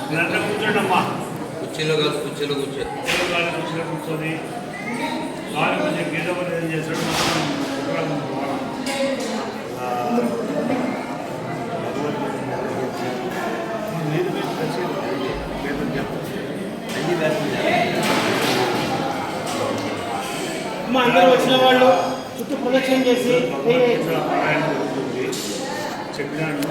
మీరంతా కూర్చోండి అమ్మా. కుర్చీలో కాదు, కుర్చీలో కూర్చొని వాళ్ళు కొంచెం గీత ఏం చేస్తాడు అందరూ వచ్చిన వాళ్ళు చుట్టూ ప్రదక్షిణ చేసి చెప్పినాను.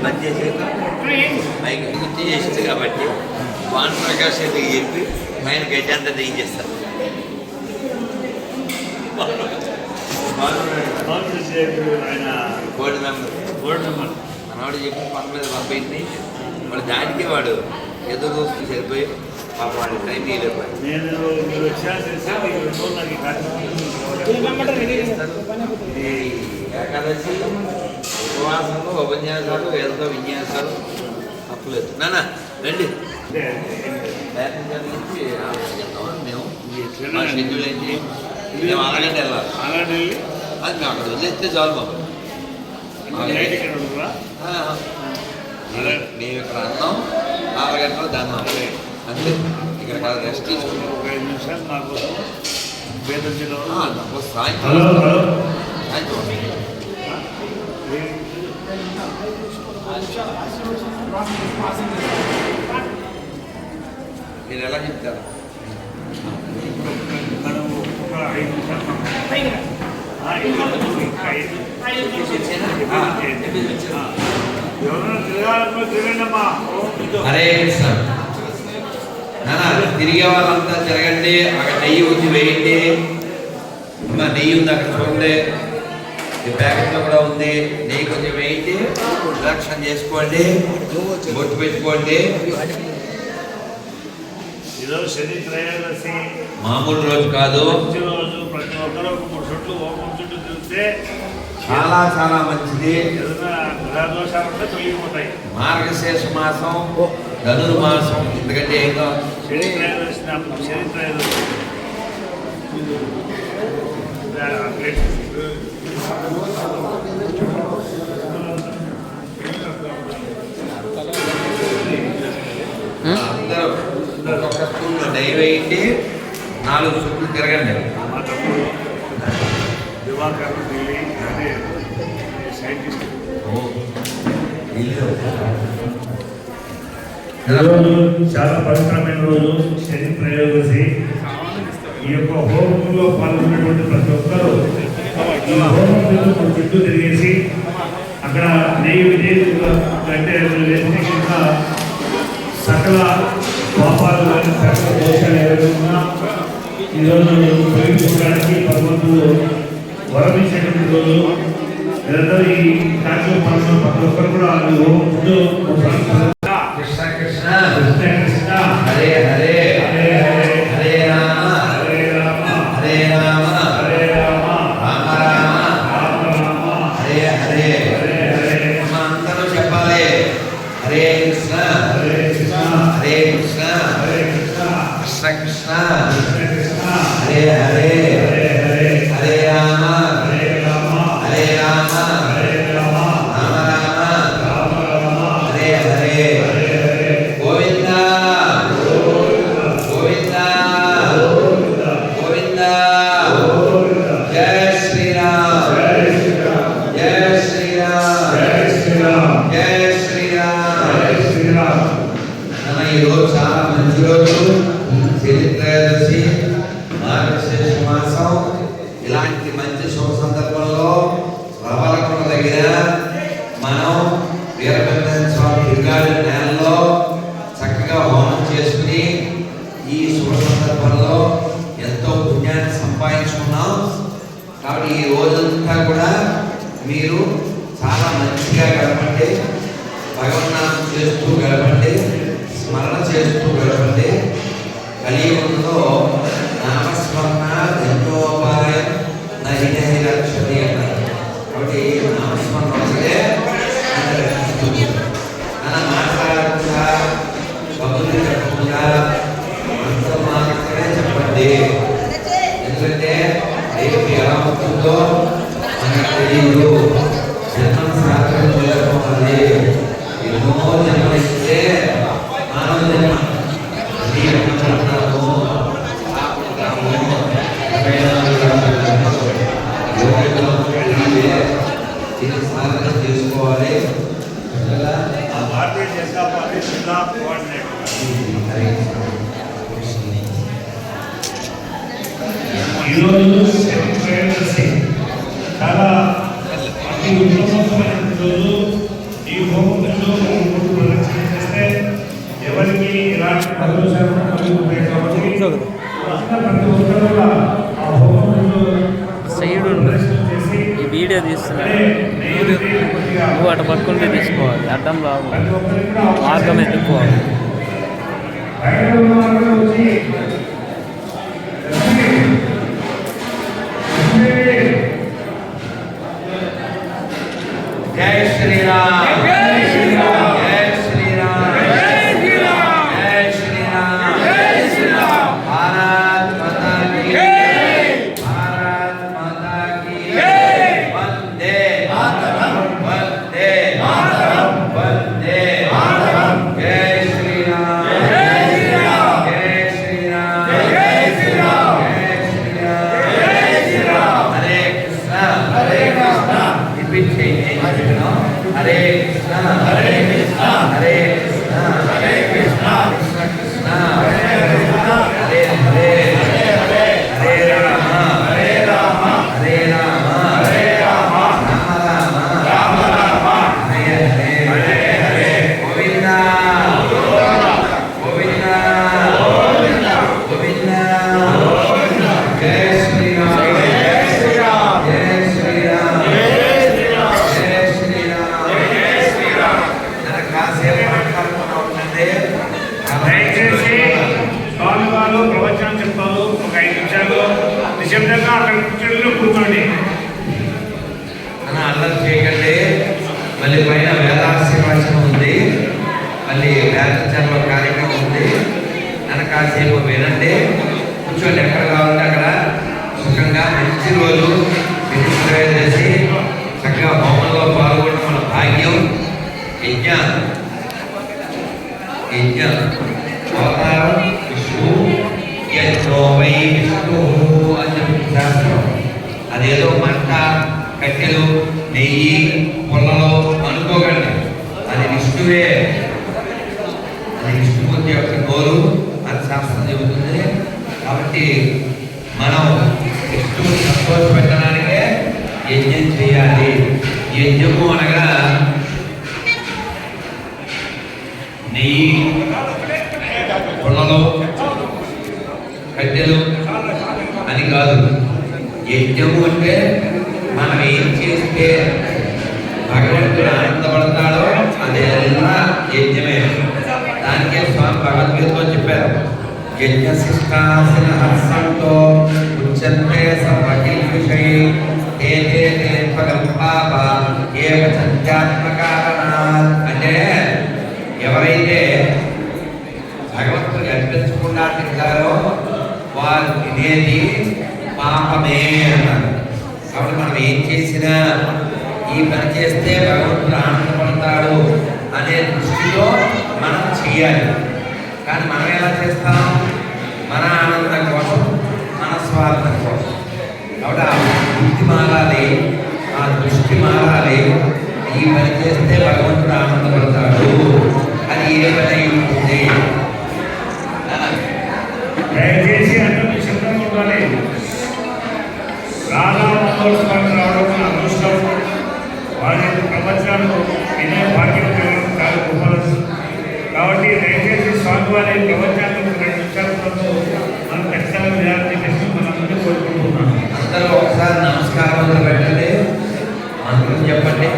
బంద్ చేసేది కాబట్టి వాన్ ప్రకాష్ రెడ్డికి చెప్పి పైన గడ్డి అంతా దిగించేస్తారు. ఆయన బోర్డు మెంబర్ మనవాడు చెప్పి పని మీద పంపింది. వాడు దానికి వాడు ఎదురు చూస్తూ సరిపోయి పాప వాడి టైం తీయలేకపోయి. నేను మీరు ఈ ఏకాదశి ఉపవాసాలు, ఉపన్యాసాలు, ఎంతో విన్యాసాలు తప్పలేదు. నాన్న రండి నుంచి ఆలోచిద్దామా మేము మా షెడ్యూల్ ఏంటి? మేము అరగంట వెళ్ళాలి. అది మేము అక్కడ వదిలేస్తే చాలు బాబు. మేము ఇక్కడ అన్నాం 4 గంటలు దాన్నాం అంతే. ఇక్కడ రెస్ట్ తీసుకుంటాం. 5 నిమిషాలు నాకు వేదంలో సాయంత్రం మీరు ఎలా చెప్తారు? అరే సార్ తిరిగే వాళ్ళంతా తిరగండి. అక్కడ నెయ్యి ఉంది, వేయండి. నెయ్యి ఉంది అక్కడ చూడండి. ఈ ప్యాకెట్లో కూడా ఉంది. నెయ్యి కొంచెం వేయండి, రిలాక్షన్ చేసుకోండి, బొట్టు పెట్టుకోండి. ఈరోజు శని త్రయోదశి మామూలు రోజు కాదు. రోజు ప్రతి ఒక్కరు 3 చుట్లు ఓం చుట్టూ తిరిగితే చాలా చాలా మంచిది. ఏదైనా గ్రహదోషాలు ఉంటే తొలగిపోతాయి. మార్గశీర్ష మాసం, ధనుర్మాసం, ఎందుకంటే ఏంటో శని త్రయోదశి అందరూ ఒక్కొక్క స్కూల్లో నెయ్యి వేయండి, 4 చుట్లు తిరగండి. మా తమ్ముడు దివాకర్ ఢిల్లీ అదే సైంటిస్ట్. ఈరోజు చాలా పవిత్రమైన రోజు శని త్రయోదశి. ఈ యొక్క హోమంలో పాల్గొన్నటువంటి ప్రతి ఒక్కరూ ఈ హోమం చుట్టూ తిరిగేసి అక్కడ నెయ్యి అంటే సకల పాపాలు కానీ సకల దోషాలు ఏవైనా ఈరోజు తొలగించుకోవడానికి భగవంతుడు వరమించేటువంటి రోజు. ఏదో ఈ కార్యక్రమంలో ప్రతి ఒక్కరు కూడా కృష్ణ కృష్ణ కృష్ణ కృష్ణ హరే హరే హరే హరే హరే రామ హరే రామ హరే రామ హరే రామ రామ రామ రామ రామ హరే హరే హరే హరే. అందరూ చెప్పాలి హరే కృష్ణ హరే కృష్ణ హరే కృష్ణ హరే కృష్ణ కృష్ణ కృష్ణ కృష్ణ కృష్ణ హరే హరే హరే హరే హరే రామ హరే రామ హరే రామ హరే రామ రామ రామ రామ రామ హరే హరే హరే హరే. గోవింద గోవింద గోవింద జయ శ్రీరామ్ జయ శ్రీరామ్ జయ శ్రీరామ్ జయ శ్రీరామ్ జయ శ్రీరామ్ జయ శ్రీరామ్. ఈరోజు చాలా మంచి రోజు. శని త్రయోదశి, మార్గశీర్ష మాసం. ఇలాంటి మంచి శుభ సందర్భంలో రవలకొండ దగ్గర మనం వీరభద్ర స్వామి తిరుగాడి నేలలో చక్కగా హోమం చేసుకుని ఈ శుభ సందర్భంలో ఎంతో పుణ్యాన్ని సంపాదించుకున్నాం. కాబట్టి ఈ రోజంతా కూడా మీరు చాలా మంచిగా గడపండి, భగవన్నామం చేస్తూ గడపండి, స్మరణ చేస్తూ గడపండి. కలియుగంలో నామస్మరణ ధన్యోపాయం నహినహి రక్షతి అన్నారు. కాబట్టి నామస్మరణ ఒకటే అలా మాట్లాడకుండా, బదులు చెప్పకుండా చేసుకోవాలి. ఎందుకంటే రేపు ఎలా అవుతుందో మనకు తెలియదు. జన్మం శాస్త్రం చేసుకోవాలి. ఎన్నో జన్మలు ఇస్తే మానవ జన్మ చేసుకోవాలి. భారతీయ జనతా పార్టీ జిల్లా కోఆర్డినేటర్ ఈరోజు చాలా అతి ఉత్తమమైన రోజు. ఈ హోమంలో మూడు ప్రదక్షిణ చేస్తే ఎవరికి ఎలాంటి ప్రదోషాలు కలుగుతాయి కాబట్టి ప్రతి ఒక్కరు కూడా ఆ హోమంలో సైడ్ చేసి ఈ వీడియో తీస్తున్నాను. నువ్వు అటు పట్టుకుంటే తీసుకోవాలి. అడ్డం రావు, మార్గం ఎత్తుకోవాలి. జై శ్రీరామ్. జై శ్రీరామ్. జై శ్రీరామ్. జై శ్రీరామ్. జై శ్రీరామ్. జై శ్రీరామ్. భారత్ మాతా కీ జై. భారత్ మాతా కీ జై. వందే మాతరం. వందే మాతరం. వందే మాతరం. జై శ్రీరామ్. జై శ్రీరామ్. జై శ్రీరామ్. జై శ్రీరామ్. జై శ్రీరామ్. జై శ్రీరామ్. హరే కృష్ణ. హరే కృష్ణ. రిపీట్ చేయండి. హరే కృష్ణ. హరే కృష్ణ. హరే కృష్ణ. హరే కృష్ణ. కృష్ణ కృష్ణ. హరే కృష్ణ. హరే హరే. హరే రామ. హరే రామ. హరే రామ. హరే రామ. రామ రామ. రామ రామ. హరే హరే. హరే హరే. గోవింద గోవింద గోవింద. జై శ్రీరామ్. జై శ్రీరామ్. జై శ్రీరామ్. జై శ్రీరామ్. జై శ్రీరామ్. కాసేపు మాట్లాడుకుంటూ ఉండండి. దయచేసి స్వామి వారు ప్రవచనం చెప్తారు. ఒక 5 నిమిషాలు నిశ్శబ్దంగా అక్కడ కూర్చొని కూర్చోండి. అన్న అల్లరి చేయకండి. మళ్ళీ పైన వేదాశీర్వచనం ఉంది, మళ్ళీ వేదచర్మ కార్యక్రమం ఉంది. నన్ను కాసేపు వినండి, కూర్చోండి. ఎక్కడ కావాలంటే అక్కడ సుఖంగా మంచి రోజు విధిప్రయోగం చేసి చక్కగా హోమంలో పాల్గొనడం మన భాగ్యం. యజ్ఞ యజ్ఞ అవతారం విష్ణు యజ్ఞో వై విష్ణు అని చెప్పి శాస్త్రం. అదేదో మంట, కట్టెలు, నెయ్యి, పొల్లలో అనుకోకండి. అది విష్ణువే. అది విష్ణుమూర్తి యొక్క గోరు అని శాస్త్రం చెబుతుంది. కాబట్టి మనం విష్ణువుని సంతోషపెట్టడానికే యజ్ఞం చేయాలి. యజ్ఞము అనగా నెయ్యి, పొల్లలో, కట్టెలు అని కాదు. యజ్ఞము అంటే మనం ఏం చేస్తే భగవంతుడు ఆనందపడతాడో అదే యజ్ఞమే. దానికే స్వామి భగవద్గీతలో చెప్పారు, యజ్ఞశిష్టాసిన హర్షంతో ఉచ్యంతే సర్వకిల్ విషయ ఏతే తే ఫలం పాప ఏవ సంధ్యాత్మకారణాత్. అంటే ఎవరైతే భగవంతుడు అర్పించకుండా తింటారో వారు తినేది పాపమే అన్నారు. కాబట్టి మనం ఏం చేసినా ఈ పని చేస్తే భగవంతుడు ఆనందపడతాడు అనే దృష్టిలో మనం చేయాలి. కానీ మనం ఎలా చేస్తాం? మన ఆనందం కోసం, మన స్వార్థం కోసం. కాబట్టి ఆ బుద్ధి మారాలి, ఆ దృష్టి మారాలి. ఈ పని చేస్తే భగవంతుడు ఆనందపడతాడు. అది ఏ పని అయి ఉంటుంది? దయచేసి అందరూ నిశ్శబ్దంగా ఉండాలి. రాధా మహోత్సవానికి రావడం మన అదృష్టం. వారి యొక్క ప్రవచనాలు వినే భాగ్యం కలగడం చాలా గొప్పది. కాబట్టి దయచేసి స్వామివారి ప్రవచనాలు 2 నిమిషాల వరకు మనం ఖచ్చితంగా వినాలని చెప్పి మనం ముందు కోరుకుంటున్నాం. అందరూ ఒకసారి నమస్కారం పెట్టండి, మంత్రం చెప్పండి.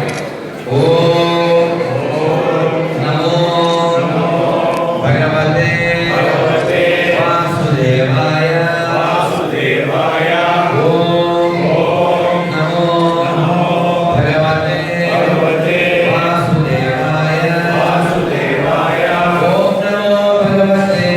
ఓ నమో భగవతే వాసుదేవాయ. ఓం నమో భగవతే వాసుదేవాయ. ఓం నమో భగవతే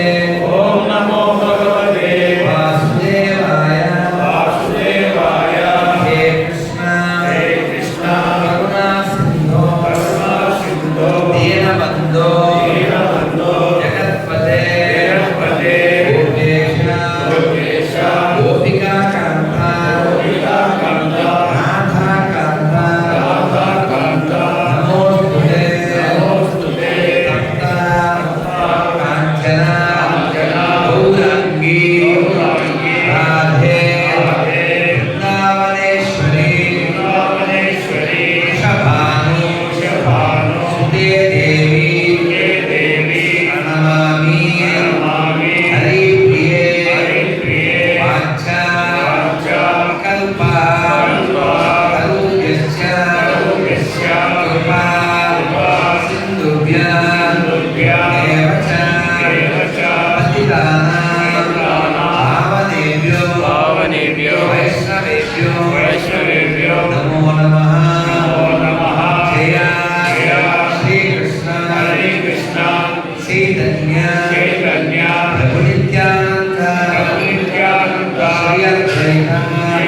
చైతన్య చైతన్య ప్రభు నిత్యానంద నిత్యానంద శ్రీ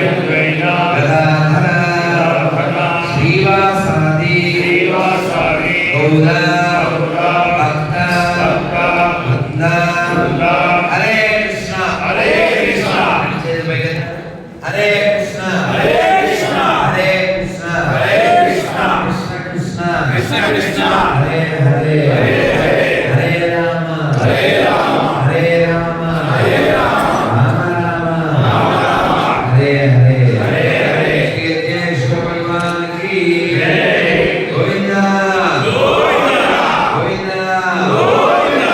అద్వైత గదాధర శ్రీవాసాది గౌర భక్త వృంద హరే కృష్ణ హరే కృష్ణ హరే కృష్ణ హరే కృష్ణ హరే కృష్ణ హరే కృష్ణ కృష్ణ కృష్ణ కృష్ణ హరే హరే హరే రామ హరే రామ హరే రామ హరే రామ రామ రామ హరే హరే హరే హరే శ్రీ జయేశ్వర భగవాన్ కి జై గోవింద గోవింద గోవింద గోవింద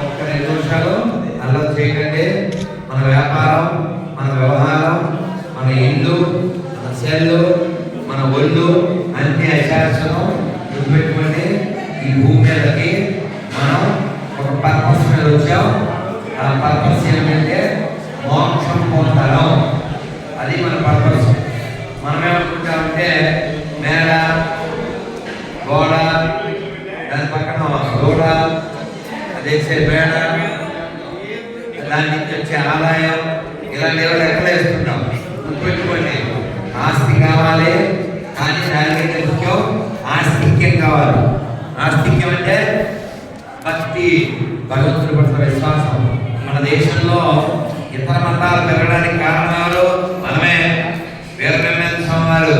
ఒక్క 2 నిమిషాలు అలా చేయకండి. మన వ్యాపారం, మన వ్యవహారం, మన ఇల్లు, మన సెల్లు, మన ఒళ్ళు అన్ని అశాసనం గుర్తుపెట్టుకోండి. ఈ భూమి మీదకి మనం ఒక పర్పస్ మీద వచ్చాం. ఆ పర్పస్ ఏమిటంటే మోక్షం పొందడం. అది మన పర్పస్. మనం ఏమనుకుంటామంటే మేడ, గోడ, దాని పక్కన గోడ, అదే మేడ, దాని నుంచి వచ్చే ఆదాయం, ఇలాంటి ఏవో లెక్కలు వేస్తుంటాం. గుర్తుపెట్టుకోండి, ఆస్తి కావాలి, కానీ దానికంటే ముఖ్యం ఆస్తిక్యం కావాలి. ఆస్తిక్యం అంటే భక్తి, భగవంతుడి పట్ల విశ్వాసం. మన దేశంలో ఇతర మతాలు పెరగడానికి కారణాలు మనమే. వీరబ్రహ్మేంద్ర స్వామి వారు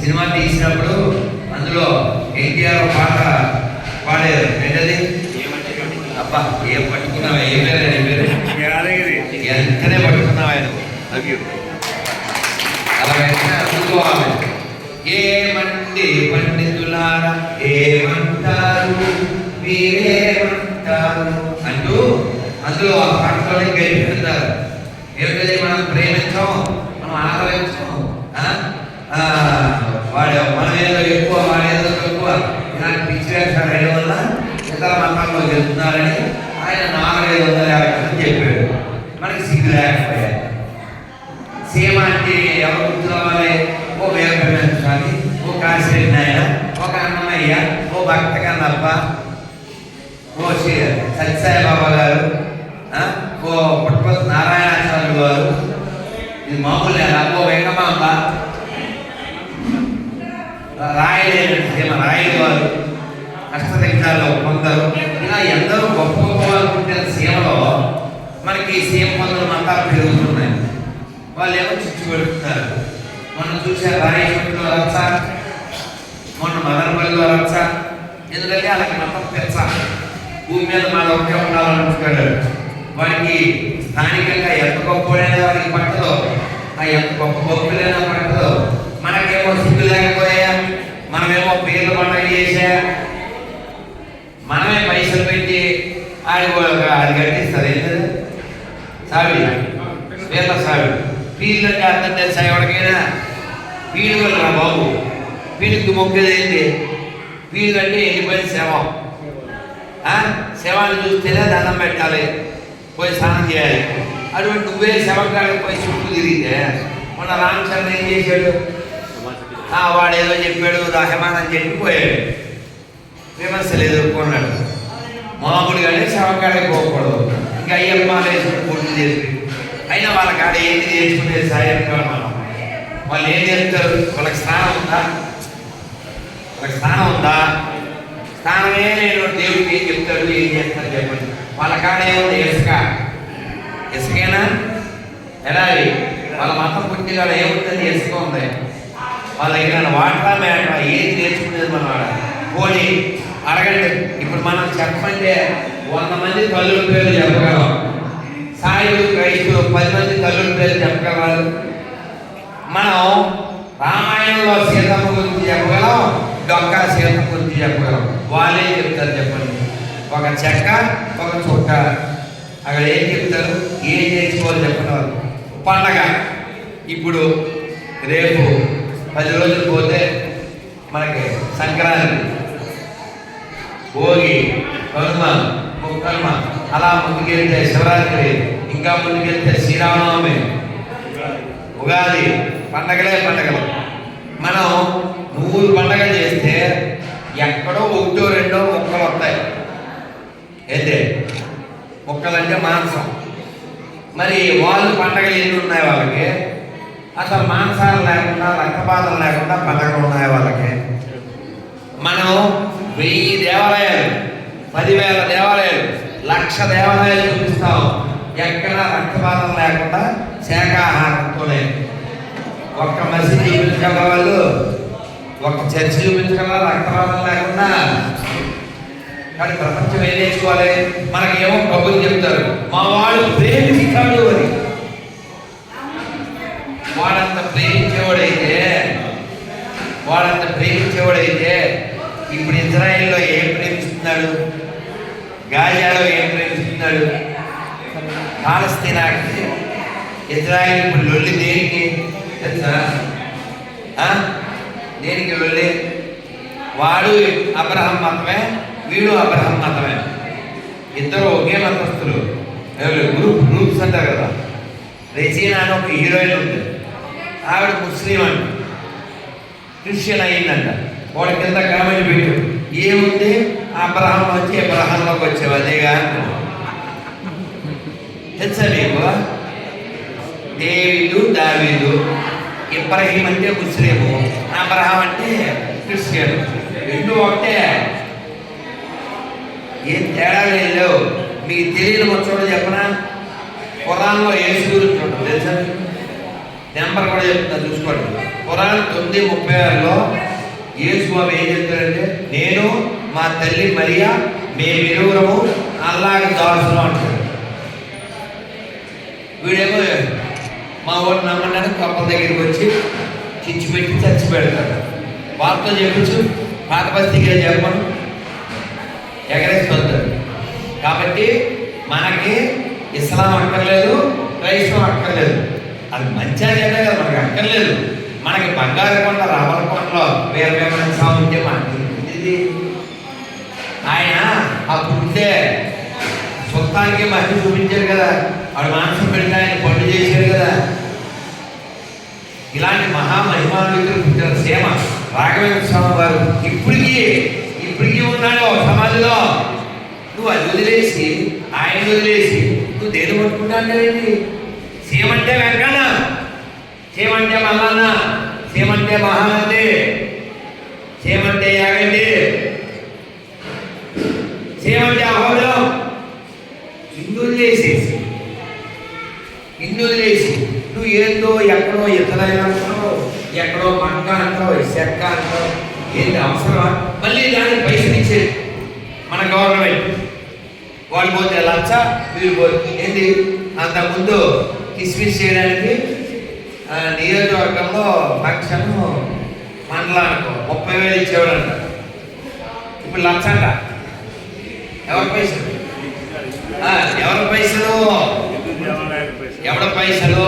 సినిమా తీసినప్పుడు అందులో ఎన్టీఆర్ పాట పాడారు. ఏంటది? అబ్బా ఏం పట్టుకున్నావా? ఏం పేరు? యాదగిరి ఎంతనే పట్టుకున్నావు ఆయన. అలాగైతే అందుకోవాలి. ఏమండి పండితులారా ఏమంటారు, మీరేమంటారు అంటూ అందులో ఆ పాటలోనే గెలిపిస్తారు. ఏమిటది? మనం ప్రేమించాం, మనం ఆదరించాం, వాడు మనం ఏదో ఎక్కువ, వాడేదో తక్కువ, ఇలాంటి పిచ్చి వేషాలు వేయడం వల్ల ఇతర మతాల్లో గెలుస్తున్నారని ఆయన 4,550 చెప్పాడు. మనకి సిగ్గు లేకపోయాడు. సీమ అంటే ఎవరు గుర్తు రావాలి? ఓ వీరబ్రహ్మేంద్ర స్వామి, ఓ కాశీరెడ్డి నాయన, ఒక అన్నమయ్య, ఓ భక్త కన్నప్ప, ఓ సత్యసాయిబాబా గారు, ఓ పుట్టపతి నారాయణాచార్యులు గారు. ఇది మామూలు లేదా? ఓ వెంకమాంబ, రాయలేని సీమ రాయలు వారు, కష్టదిగ్గాల్లో కొందరు, ఇలా ఎందరో గొప్ప గొప్ప వాళ్ళు పుట్టిన సీమలో మనకి సీమ కొందరు మతాలు పెరుగుతున్నాయి. వాళ్ళు ఏమో చిచ్చు పెడుతున్నారు. మనం చూసే రాయచోటిలో రచ్చ, మొన్న మదనపల్లిలో రచ్చ. ఎందుకంటే వాళ్ళకి మతం పెచ్చ. భూమి మీద మన ఒకే ఉండాలనుకుంటాడు. వాడికి స్థానికంగా ఎంత గొప్పడైనా వాడికి పట్టదు, ఎంత గొప్ప గొప్పలైనా పట్టదు. మనకేమో సిగ్గు లేకపోయా, మనమేమో పేర్లు పండుగ చేసా, మనమే పైసలు పెట్టి అది కట్టిస్తారు. ఏంటది? సావి పేర్ల సావి. పీర్లు అంటే అర్థం తెలుసా ఎవరికైనా? పీడు వల్ల రా బాబు, పీడికి మొక్కేది ఏంటి? పీడు అంటే వెళ్ళిపోయిన శవం. శవాన్ని చూస్తేనే దండం పెట్టాలి, పోయి స్నానం చేయాలి. అటువంటి నువ్వే శవకాడికి పోయి చుట్టూ తిరిగితే మొన్న రామచంద్ర ఏం చేశాడు? వాడు ఏదో చెప్పాడు, రహమాన్ అని చెప్పి పోయాడు. విమర్శలు ఎదుర్కొన్నాడు. మామూలుగానే శవకాడికి పోకూడదు. ఇంకా అయ్యప్ప వేసుకుని పూర్తి చేసి అయినా వాళ్ళ కాడ ఏంటి చేసుకునే సాయంకాలం మనం. వాళ్ళు ఏం చేస్తారు? వాళ్ళకి స్నానం ఉందా? వాళ్ళకి స్నానం ఉందా? స్నానమే నేను దేవుడికి ఏం చెప్తాడు, ఏం చేస్తాడు చెప్పండి. వాళ్ళ కాడ ఏముంది? ఇసుక. ఇసుకేనా? ఎలా? వాళ్ళ మతం పుట్టి కాడ ఏముంటుంది? ఇసుక ఉంది. వాళ్ళ దగ్గర వాటరా మేటరా ఏది నేర్చుకునేది మన వాడ. పోనీ అడగండి. ఇప్పుడు మనం చెప్పంటే 100 మంది తల్లుల పేర్లు చెప్పగలం. సాయుడు క్రైస్తులు 10 మంది తల్లుల పేర్లు చెప్పగలరు. మనం రామాయణంలో సీతమ్మ గురించి చెప్పగలం, డొక్కా సీతమ్మ గురించి చెప్పగలం. వాళ్ళే చెప్తారు చెప్పండి. ఒక చెక్క, ఒక చుక్క. అక్కడ ఏం చెప్తారు? ఏం నేర్చుకోవాలి చెప్పండి. పండగ ఇప్పుడు రేపు 10 రోజులు పోతే మనకి సంక్రాంతి, భోగి, కనుమ, ముక్కనుమ, అలా ముందుకెళ్తే శివరాత్రి, ఇంకా ముందుకెళ్తే శ్రీరామనవమి, ఉగాది. పండగలే పండగలు. మనం 100 పండగలు చేస్తే ఎక్కడో 1-2 ముక్కలు వస్తాయి. ఏంటి ముక్కలంటే మాంసం. మరి వాళ్ళు పండగలు ఎన్ని ఉన్నాయి వాళ్ళకి? అసలు మాంసాలు లేకుండా రక్తపాతం లేకుండా పండగలు ఉన్నాయి వాళ్ళకి. మనం 1000 దేవాలయాలు, 10,000 దేవాలయాలు, 1,00,000 దేవాలయాలు చూపిస్తాం. ఎక్కడ రక్తపాతం లేకుండా శాకాహారంతోనే. ఒక్క మసీదు చూపించగల వాళ్ళు, ఒక చర్చి చూపించగల రక్తపాతం లేకుండా. కానీ ప్రపంచం ఏం నేర్చుకోవాలి? మనకేమో కబుర్లు చెప్తారు, మా వాడు ప్రేమిస్తాడు అని. వాడంత ప్రేమించేవాడైతే ఇప్పుడు ఇజ్రాయిల్లో ఏం ప్రేమిస్తున్నాడు? గాజాలో ఏం ప్రేమిస్తున్నాడు? పాలస్తీనాకి ఇజ్రాయిల్ ఇప్పుడు లొల్లి దేనికి తెలుసా? దేనికి లొల్లి? వాడు అబ్రహం మతమే, వీడు అబ్రహం మతమే. ఇద్దరు ఒకే మతస్థులు. గ్రూప్స్ అంటారు కదా. రెజీనా అని ఒక హీరోయిన్ ఉంది, ఆవిడ ముస్లిం అంట, క్రిస్టియన్ అయ్యిందంట. వాడి కింద కామెంట్ పెట్టు, ఏముంది అబ్రహం వచ్చి అబ్రహంలోకి వచ్చావు అదేగా అంటారు. తెలుసా మీకు? దావీదు, ఇబ్రహీం అంటే ముస్లిము, అబ్రహం అంటే క్రిస్టియన్. రెండు ఒకటే, ఏం తేడా లేదు. మీకు తెలియని వచ్చాడో చెప్పనా? ఖురాన్లో యేసు గురించి ఉంటుంది తెలుసా? నెంబర్ కూడా చెప్తా చూసుకోండి. ఖురాన్ 9:36లో యేసు బాబు ఏం చెప్తారంటే, నేను మా తల్లి మరియా మేమిరువురము అల్లాహ్ దాసులు అంటాడు. వీడేమో మా వాడు నమ్మడానికి కప్పల దగ్గరికి వచ్చి చిచ్చు పెట్టి చచ్చి పెడతాడు. వాళ్ళతో చెప్పించు, పాత బస్తీగా చెప్పను, ఎగరేసుకొస్తాడు. కాబట్టి మనకి ఇస్లాం అక్కర్లేదు, క్రైస్తవం అక్కర్లేదు. అది మంచిగా చెడ్డ కదా, మనకి అక్కర్లేదు. మనకి బంగారు కొండ రావలకొండలో వేరే సాగుంటే మనకి ఇది. ఆయన అప్పుడుంటే సుల్తానికి మహిళ చూపించారు కదా, వాడు మాంసం పెడితే ఆయన పండు చేశారు కదా. ఇలాంటి మహామహిమానులు పుట్టిన సేమ రాఘవేంద్ర స్వామి వారు ఇప్పటికీ ఉన్నాడు సమాధిలో. నువ్వు అది వదిలేసి, ఆయన వదిలేసి నువ్వు దేని పట్టుకుంటాండి? సీమంటే వెంకన్న, సీమంటే మల్లన్న, సీమంటే మహానంది, సీమంటే యాగండి, సీమంటే అహోబిలం. ఇన్ను వదిలేసి నువ్వు ఏందో ఎక్కడో ఇతరైనా అంటావు, ఎక్కడో మంట అంటావు, చెక్క అంటావు. ఏంటి అవసరమా? మళ్ళీ దానికి పైసలు ఇచ్చేది మన గవర్నమెంట్. వాళ్ళు పోతే 1,00,000, వీళ్ళు పోతే ఏంటి? అంతకుముందు కిస్మిస్ చేయడానికి నియోజకవర్గంలో ఫంక్షన్ మండలానికి 30,000 ఇచ్చేవాడంట. ఇప్పుడు 1,00,000 అంట. ఎవరి పైసలు? ఎవరి పైసలు? ఎవడ పైసలు?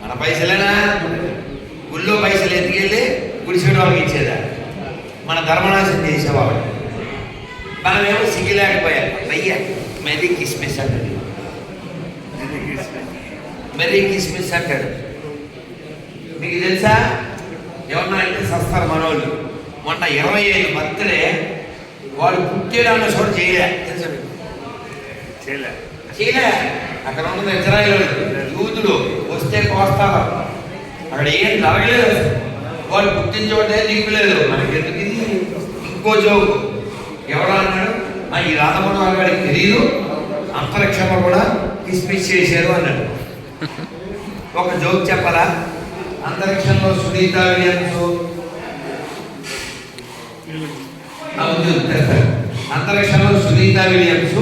మన పైసలేనా? గుళ్ళో పైసలు ఎత్తుకెళ్ళి గుడిసెడు వాళ్ళకి ఇచ్చేదా? మన ధర్మనాశం చేసేవాళ్ళు. మనమేమో సిగ్గులేకపోయాం. భయ్యా మెరీ కిస్మిస్ అంటాడు, మెరీ కిస్మిస్ అంటాడు. మీకు తెలుసా? ఎవరన్నా అంటే సస్తారు మనోళ్ళు. మొన్న 25 బర్త్డే వాడు పుట్టేడన్న చోటు చేయలే. తెలుసా మీకు? చేయలే. అక్కడ ఉన్న ఇజ్రాయిల్ యూదులు వస్తే కోస్తారు, అక్కడ ఏం జరగలేదు. వాడు పుట్టిన చోటే దిక్కులేదు. మనకి ఎందుకు ఇది? ఇంకో జోకు ఎవరు అన్నాడు, ఈ రాధమోహన్ వాడికి తెలియదు, అంతరిక్షంలో కూడా కిస్మిస్ చేశారు అన్నాడు. ఒక జోక్ చెప్పరా? అంతరిక్షంలో సునీత విలియమ్స్, అంతరిక్షంలో సునీత విలియమ్స్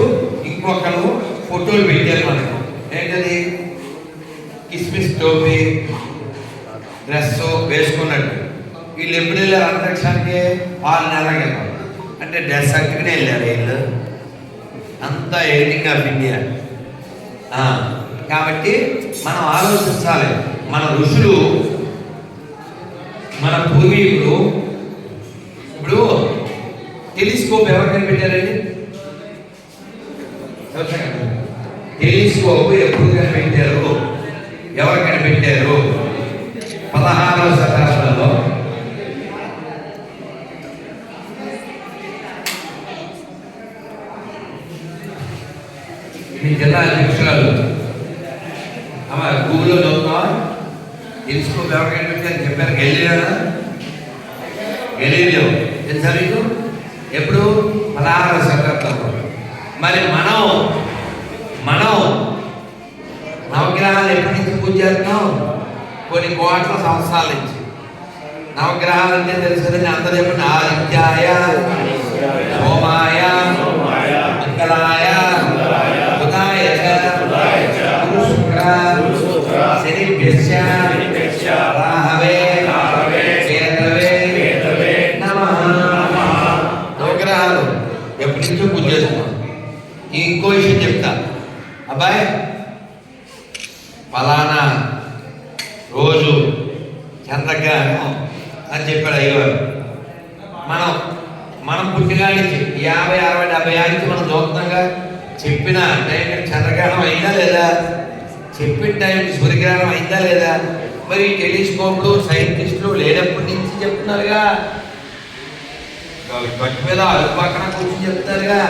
ఇంకొకరు ఫోటోలు పెట్టారు మనకు. ఏంటది? కిస్మిస్ టోపీ, డ్రెస్ వేసుకున్నట్టు. వీళ్ళు ఎప్పుడు వెళ్ళారు అంతరిక్షానికి? 6 నెలల క్రితం. అంటే డ్రెస్ అట్టుకునే వెళ్ళారు వీళ్ళు. అంతా ఎడిటింగ్ ఆఫ్ ఇండియా. కాబట్టి మనం ఆలోచించాలి. మన ఋషులు, మన పూర్వీకులు. ఇప్పుడు టెలిస్కోప్ ఎవరు కనిపెట్టారండి? టెలిస్కోప్ ఎప్పుడు కనిపెట్టారు? ఎవరు కనిపెట్టారు? 16వ శతాబ్దంలో. మీ జిల్లా అధ్యక్షురాలు అమ్మ గూగుల్లో చదువుతావా టెలిస్కోప్ ఎవరికైనా పెట్టారు చెప్పారు గెలీలియో తెలుసా మీకు ఎప్పుడు 16వ శతాబ్దంలో. మరి మనం నవగ్రహాలు ఎప్పటి నుంచి పూజ చేస్తున్నాం? కొన్ని కోట్ల సంవత్సరాల నుంచి. నవగ్రహాలు అంటే తెలుసు కదండి, అందరూ చెప్పండి. ఆదిత్యాయ, సోమాయ, మంగళాయ, బుధాయ గురు శుక్ర శనిభ్యశ్చ రాహవే కేతవే నమః. నవగ్రహాలు ఎప్పటి నుంచో పూజ చేస్తున్నాం. ఇంకో విషయం చెప్తా. అబ్బాయి ఫలానా రోజు చంద్రగ్రహణం అని చెప్పాడు అయ్యవారు. మనం పుట్టిగా నుంచి 50, 60, 70 నుంచి మనం చూస్తున్నాంగా. చెప్పిన టైంకి చంద్రగ్రహణం అయిందా లేదా? చెప్పిన టైంకి సూర్యగ్రహణం అయిందా లేదా? మరి టెలిస్కోప్లు సైంటిస్టులు లేనప్పటి నుంచి చెప్తున్నారుగా. గట్టు మీద అడుగు పక్కన కూర్చొని చెప్తారుగా.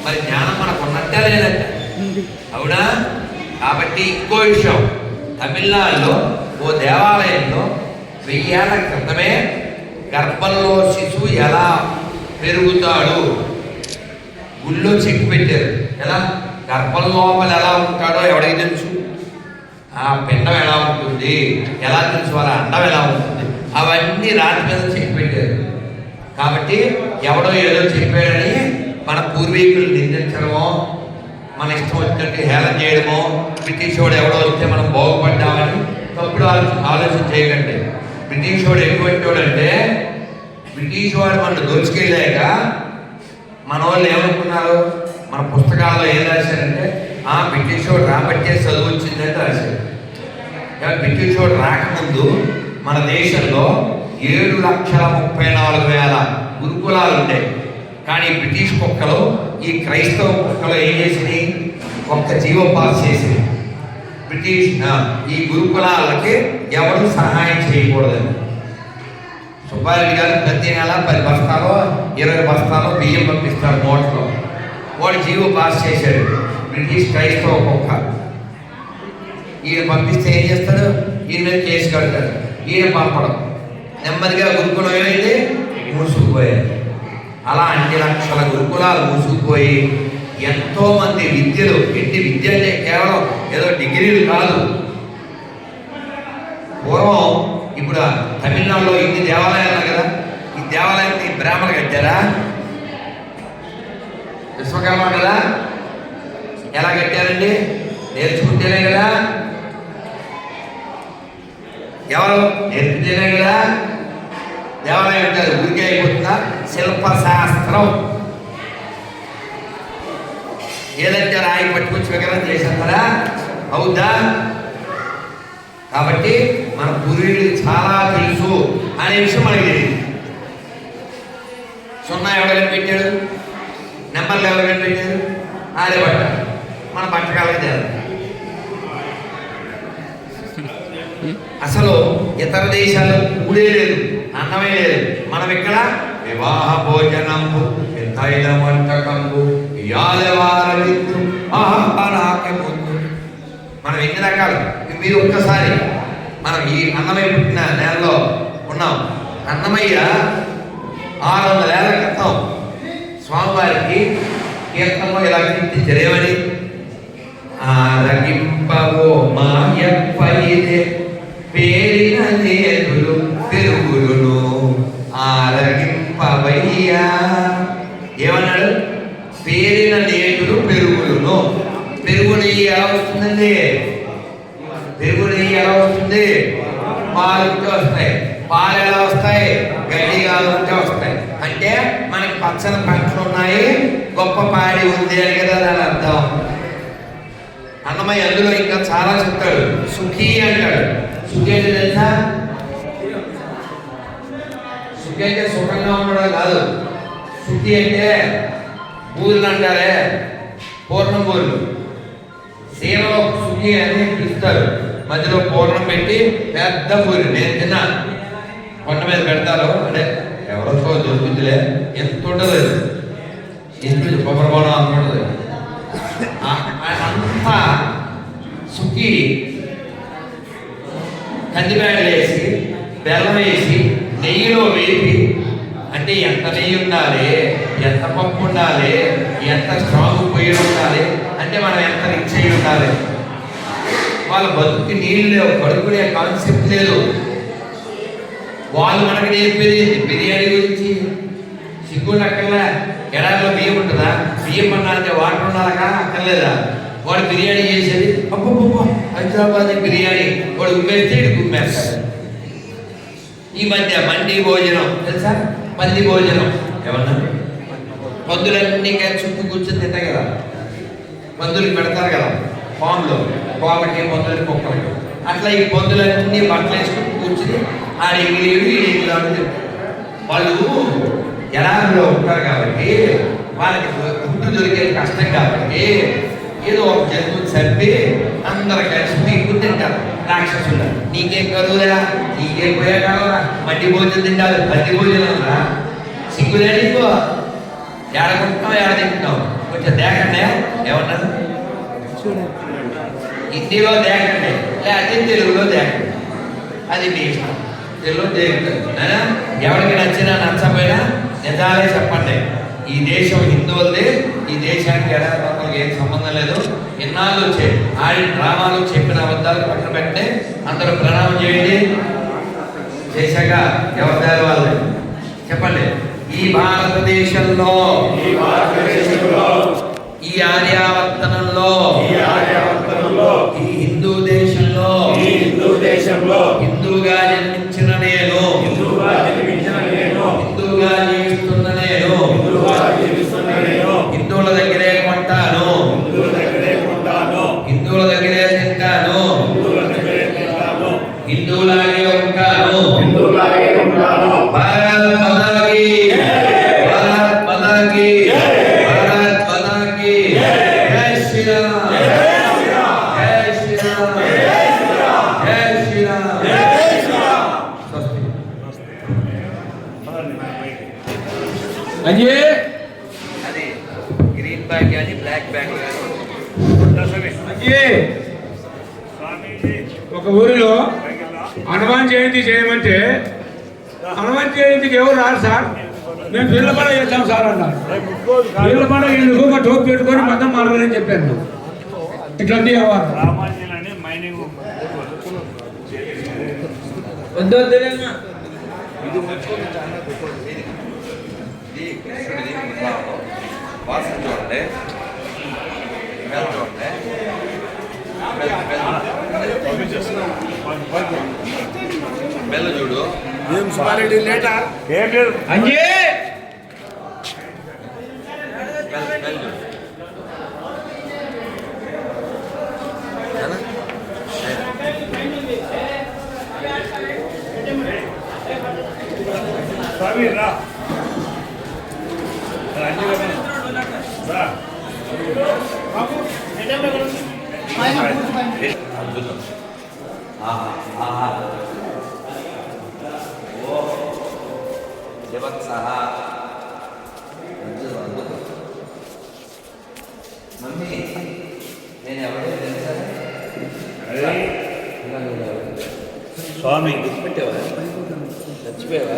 మరి జ్ఞానం మనకు ఉన్నట్టే లేదంట, అవునా? కాబట్టి ఇంకో విషయం, తమిళనాడులో ఓ దేవాలయంలో 1000 ఏళ్ల క్రితమే గర్భంలో శిశువు ఎలా పెరుగుతాడు గుళ్ళో చెక్కి పెట్టారు. ఎలా గర్భం లోపల ఎలా ఉంటాడో ఎవడికి తెలుసు? ఆ పిండం ఎలా ఉంటుంది, ఎలా తెలుసు? వాళ్ళ అండం ఎలా ఉంటుంది, అవన్నీ రాతి మీద చెక్కి పెట్టారు. కాబట్టి ఎవడో ఏదో చెప్పాడని మన పూర్వీకులు నిందించడమో, మన ఇష్టం వచ్చినట్టు హేళన చేయడమో, బ్రిటిష్ వాడు ఎవడో వస్తే మనం బాగుపడ్డామని తప్పుడు ఆలోచన చేయకండి. బ్రిటిష్ వాడు ఎటువంటి వాడు అంటే, బ్రిటిష్ వాడు మనం దోచుకెళ్ళాక మన వాళ్ళు ఏమనుకున్నారు? మన పుస్తకాల్లో ఏం రాశారంటే, బ్రిటిష్ వాడు రాబట్టే చదువు వచ్చిందంటే రాశారు. బ్రిటిష్ వాడు రాకముందు మన దేశంలో 7,34,000 గురుకులాలు ఉంటాయి. కానీ బ్రిటిష్ కుక్కలు, ఈ క్రైస్తవ కుక్కలు ఏం చేసినాయి? ఒక్క జీవో పాస్ చేసింది. బ్రిటిష్ ఈ గురుకులాలకి ఎవరు సహాయం చేయకూడదని. సుబ్బారెడ్డి గారు ప్రతి నెల 10 బస్తాలో 20 బస్తాలో బియ్యం పంపిస్తారు నోట్లో. వాడు జీవో పాస్ చేశాడు. బ్రిటిష్ క్రైస్తవ కుక్క. ఈయన పంపిస్తే ఏం చేస్తాడు? ఈయన మీద కేసు కడతాడు. ఈయన పంపడం. నెమ్మదిగా గురుకులం ఏమైంది? మూసుకుపోయాయి. అలా అన్ని లక్షల గురుకులాలు మూసుకుపోయి ఎంతోమంది విద్యలు, ఎట్టి విద్య అంటే కేవలం ఏదో డిగ్రీలు కాదు. పూర్వం ఇప్పుడు తమిళనాడులో ఇన్ని దేవాలయాలు కదా, ఈ దేవాలయాన్ని బ్రాహ్మణులు కట్టారా? విశ్వకర్మ కదా. ఎలా కట్టారండి? నేర్చుకుంటేనే కదా. ఎవరు నేర్చుకుంటేనే కదా దేవాలయం అంటారు. ఊరికే అయిపోతుందా? శిల్పశాస్త్రం ఏదంటే రాయి పట్టుకొచ్చి విగ్రహం చేసేస్తారా? అవుద్దా? కాబట్టి మన పూర్వీకులు చాలా తెలుసు అనే విషయం మనకి తెలియదు. 0 ఎవరు కనిపెట్టాడు? నెంబర్లు ఎవరు కనిపెట్టారు? ఆర్యభట్ట. మన పట్టకాలకి చేయాలి. అసలు ఇతర దేశాల్లో కూడే లేదు, అన్నమే లేదు. మనం ఇక్కడ వివాహ భోజనంబు, తైల వంటకంబు, యాలవారవిద్దు, ఆహారాకే ముందు. మనం ఎన్ని రకాలు. మీరు ఒక్కసారి మనం ఈ అన్నమయ్య పుట్టిన నేలలో ఉన్నాం. అన్నమయ్య 600 ఏళ్ల క్రితం స్వామివారికి కీర్తనలో ఇలా కీర్తించరేమని? ఆరగింపవో మాయప్పయిదే పేరిన నేతులు పెరుగులును ఆరగింపవయ్యా. ఏమన్నాడు? పేరిన నేతులు పెరుగులును. పెరుగు నెయ్యి ఎలా వస్తుందండి? పెరుగు నెయ్యి ఎలా వస్తుంది? పాలు ఉంటే వస్తాయి. పాలు ఎలా వస్తాయి? గడ్డిగా ఉంటే వస్తాయి. అంటే మనకి పచ్చని పంటలు ఉన్నాయి, గొప్ప పాడి ఉంది అని కదా దాని అర్థం. అన్నమయ్య అందులో ఇంకా చాలా చెప్తాడు. సుఖీ అంటాడు. సుఖీ అంటే తెలుసా? సుఖీ అంటే సుఖంగా ఉండడం కాదు. సుఖీ అంటే బూర్లు అంటారే, పూర్ణం బూర్లు. సేవలో సుఖీ అని పిలుస్తారు. మధ్యలో పూర్ణం పెట్టి పెద్ద బూరి. నేను తిన్నా. కొండ మీద పెడతారు. అంటే ఎవరికో దొరుకుతులే. ఎంత ఉండదు, ఎంత కొబ్బరి బోనం అంత ఉండదు. అంతా సుక్కి కందిబ్యాడలు వేసి బెల్లం వేసి నెయ్యిలో వేపి, అంటే ఎంత నెయ్యి ఉండాలి, ఎంత పప్పు ఉండాలి, ఎంత స్ట్రాంగ్ పొయ్యి ఉండాలి, అంటే మనం ఎంత రిచ్ అయి ఉండాలి. వాళ్ళ బతుకు నీళ్ళు లేవు, కడుక్కునే కాన్సెప్ట్ లేదు. వాళ్ళు మనకి నేర్పేది బిర్యానీ గురించి. సిగ్గుండి అక్కర్లే. ఎడారిలో బియ్యం ఉంటుందా? బియ్యం అన్నారంటే వాటర్ ఉండాలగా అక్కర్లేదా? వాడు బిర్యానీ చేసేది అబ్బో హైదరాబాద్ బిర్యానీ, వాడు ఉమ్మేస్తే ఇటు గుమ్మేస్తాడు. ఈ మధ్య మండి భోజనం తెలుసా? పంది భోజనం ఏమన్నా? పందులన్నీ చుట్టూ కూర్చొని తింటాయి కదా, పందులు పెడతారు కదా ఫామ్లో, కోమటి పందులకి కుక్కలకి. అట్లా ఈ పందులన్నీ బట్టలు వేసుకుని కూర్చుని ఆడెగిరి వాళ్ళు ఎలాగో ఉంటారు కాబట్టి వాళ్ళకి ఫుడ్ దొరికేది కష్టం కాబట్టి ఏదో ఒక జంతువుని చంపి అందరు కలిసి మీకు తింటారు. రాక్షసులు నీకేం కరువురా, నీకేం పోయా కావరా, మట్టి భోజనం తింటారు, పది భోజనం రా. సిగ్గులే నీకు. ఏడకుంటున్నావు, ఏడ తింటున్నావు, కొంచెం దేకండి. ఏమన్నారు? హిందీలో దేకండి, లేకపోతే తెలుగులో దేకండి, అది మీ ఇష్టం. తెలుగులో దేకుతారు. ఎవరికి నచ్చినా నచ్చపోయినా నిజాలే చెప్పండి. ఈ దేశం హిందువులది, ఈ దేశానికి ఎడలకు ఏం సంబంధం లేదు. ఇన్నాళ్ళు ఆడిన డ్రామాలు చెప్పిన అబద్ధాలు పక్కన పెట్టండి. అందరూ ప్రణామం చేయండి. చేశాక ఎవరి వాళ్ళు చెప్పండి. ఈ భారతదేశంలో ఈ ఆర్యావర్తనంలో ఈ హిందూ దేశంలో హిందూగా జన్మించిన నేను, హిందూగా జీవిస్తున్న నేను, హిందువుల దగ్గరే కొంటాను, హిందువుల దగ్గరే తింటాను, హిందువులాగే ఉంటాను. భారత్ మాతా కీ, భారత్ మాతా కీ, భారత్ మాతా కీ. జై శ్రీరామ్, జై శ్రీరామ్, జై శ్రీరామ్. అయ్యే అది గ్రీన్ బ్యాగ్ కానీ బ్లాక్ బ్యాగ్ కానీ. అయ్యే ఒక ఊరిలో హనుమాన్ జయంతి చేయమంటే హనుమాన్ జయంతికి ఎవరు రారు సార్, మేము పిల్ల పండుగ చేస్తాం సార్ అన్నారు. పిల్ల పండుగ ఎందుకు ఒక టోపీ పెట్టుకొని మతం మారని చెప్పాను. ఇట్లాంటి వ్యవహారం వద్దు ఇది కృష్ణుడిది వాసన చూడండి, స్మెల్ చూడండి, స్మెల్ చూడు. అంజే స్మెల్ చూడు. స్వామి రా అద్భుతం. ఆహా ఆహా. ఓ దేవత్సహ. అద్భుతం అద్భుతం. మమ్మీ నేను ఎవరో తెలుసా? స్వామి పెట్టేవా? చచ్చిపోయావా?